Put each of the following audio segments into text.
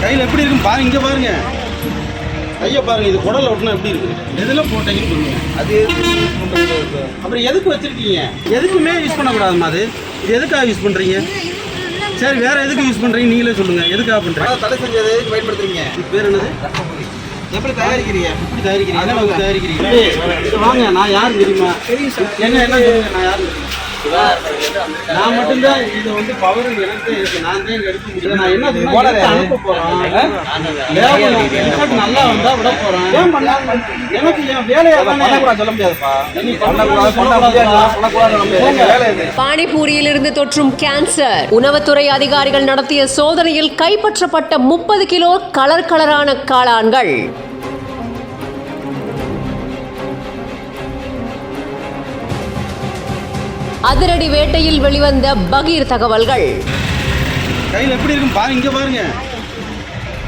கையில் எப்படி இருக்குன்னு பாருங்க, இங்கே பாருங்க. கையை பாருங்க, இது குடலை ஒட்டினா எப்படி இருக்கு? எதில் போட்டீங்கன்னு சொல்லுங்க. அது அப்புறம் எதுக்கு வச்சிருக்கீங்க? எதுக்குமே யூஸ் பண்ணக்கூடாதுமா. அது இது எதுக்காக யூஸ் பண்ணுறீங்க? சரி, வேற எதுக்கு யூஸ் பண்ணுறீங்க நீங்களே சொல்லுங்க. எதுக்காக பண்ணுறீங்க? தடை செஞ்சது பயன்படுத்துறீங்க. இது பேர் என்னது? எப்படி தயாரிக்கிறீங்க? எப்படி தயாரிக்கிறீங்க? என்ன அளவுக்கு தயாரிக்கிறீங்க? வாங்க, நான் யார் தெரியுமா? என்ன என்ன சொல்லுங்க, நான் யார்? நான் மட்டும்தான் இது வந்து பவர் எனக்கு இருக்கு. நான் தான் எடுக்க முடியும். நான் என்ன அனுப்ப போறேன். நல்லா வந்தா விட போறேன். எனக்கு என் வேலையை சொல்ல முடியாதுப்பா. பானிபூரியிலிருந்து தொற்றும் கேன்சர். உணவுத்துறை அதிகாரிகள் நடத்திய சோதனையில் கைப்பற்றப்பட்ட 30 கிலோ கலரான காளான்கள். அதிரடி வேட்டையில் வெளிவந்த பகீர் தகவல்கள். கையில் எப்படி இருக்குன்னு பாருங்க, இங்கே பாருங்க.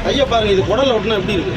கையை பாருங்க, இது குடலை ஒட்டினா எப்படி இருக்கு?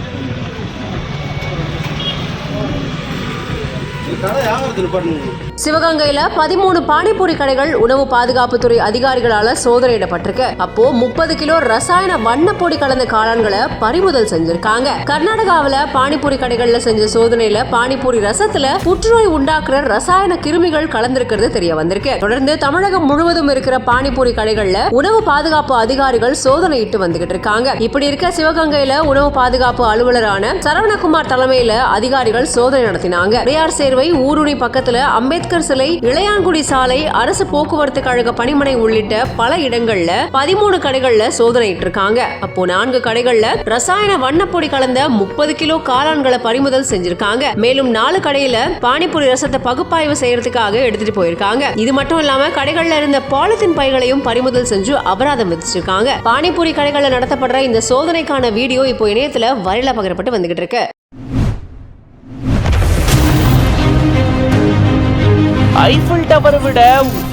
கடை வியாபாரத்தில் பாருங்க. சிவகங்கையில 13 பானிபூரி கடைகள் உணவு பாதுகாப்புத்துறை அதிகாரிகளால சோதனையிடப்பட்டிருக்கு. அப்போ 30 கிலோ ரசாயன வண்ணப்பொடி கலந்த காளான்களை பறிமுதல் செஞ்சிருக்காங்க. கர்நாடகாவில பானிபூரி கடைகள்ல செஞ்ச சோதனையில பானிபூரி ரசத்துல புற்றுநோய் உண்டாக்குற ரசாயன கிருமிகள் கலந்திருக்கிறது தெரிய வந்திருக்கு. தொடர்ந்து தமிழகம் முழுவதும் இருக்கிற பானிபூரி கடைகள்ல உணவு பாதுகாப்பு அதிகாரிகள் சோதனையிட்டு வந்துகிட்டு இருக்காங்க. இப்படி இருக்க சிவகங்கையில உணவு பாதுகாப்பு அலுவலரான சரவணகுமார் தலைமையில அதிகாரிகள் சோதனை நடத்தினாங்க. பெரியார் சேர்வை ஊருணி பக்கத்துல அம்பேத்கர் சிலை, இளையான்குடி சாலை, அரசு போக்குவரத்து கழக பணிமனை உள்ளிட்ட பல இடங்கள்ல 13 கடைகள்ல சோதனையிட்டு இருக்காங்க. அப்போ 4 கடைகள்ல ரசாயன வண்ணப்பொடி கலந்த 30 கிலோ காளான்களை பறிமுதல் செஞ்சிருக்காங்க. மேலும் 4 கடையில பானிபூரி ரசத்தை பகுப்பாய்வு செய்யறதுக்காக எடுத்துட்டு போயிருக்காங்க. இது மட்டும் இல்லாம கடைகள்ல இருந்த பாலித்தீன் பைகளையும் பறிமுதல் செஞ்சு அபராதம் விதிச்சிருக்காங்க. பானிபூரி கடைகள்ல நடத்தப்படுற இந்த சோதனைக்கான வீடியோ இப்போ இணையத்துல வைரலா பகிரப்பட்டு வந்துகிட்டு இருக்கு. ஐஃபில் டவரை விட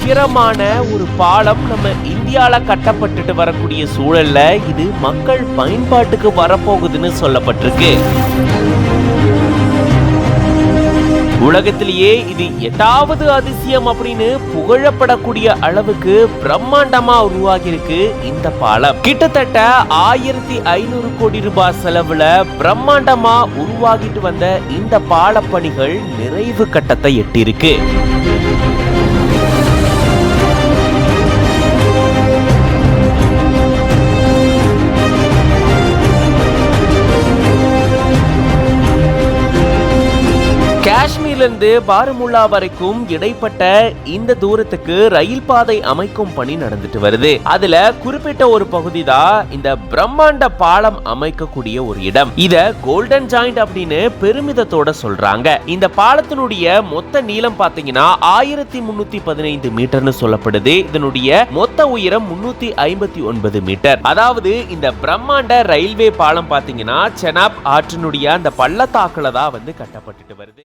உயரமான ஒரு பாலம் நம்ம இந்தியால கட்டப்பட்டுட்டு வரக்கூடிய சூழல்ல இது மக்கள் பயன்பாட்டுக்கு வரப்போகுதுன்னு சொல்லப்பட்டிருக்கு. உலகத்திலேயே இது 8வது அதிசயம் அப்படின்னு புகழப்படக்கூடிய அளவுக்கு பிரம்மாண்டமா உருவாகி இருக்கு இந்த பாலம். கிட்டத்தட்ட 1500 கோடி ரூபாய் செலவுல பிரம்மாண்டமா உருவாகிட்டு வந்த இந்த பால பணிகள் நிறைவு கட்டத்தை எட்டியிருக்கு. காஷ்மீர்ல பாரமுல்லா வரைக்கும் இடைப்பட்ட இந்த தூரத்துக்கு ரயில் பாதை அமைக்கும் பணி நடந்துட்டு வருது. அதுல குறிப்பிட்ட ஒரு பகுதி தான் இந்த பிரம்மாண்ட பாலம் அமைக்கக்கூடிய ஒரு இடம். இத கோல்டன் ஜாயிண்ட் அப்படின்னு பெருமிதத்தோட சொல்றாங்க. இந்த பாலத்தினுடைய மொத்த நீளம் பாத்தீங்கன்னா 1315 மீட்டர்னு சொல்லப்படுது. இதனுடைய மொத்த உயரம் 359 மீட்டர். அதாவது இந்த பிரம்மாண்ட ரயில்வே பாலம் பாத்தீங்கன்னா செனாப் ஆற்றினுடைய அந்த பள்ளத்தாக்குல தான் கட்டப்பட்டுட்டு வருது.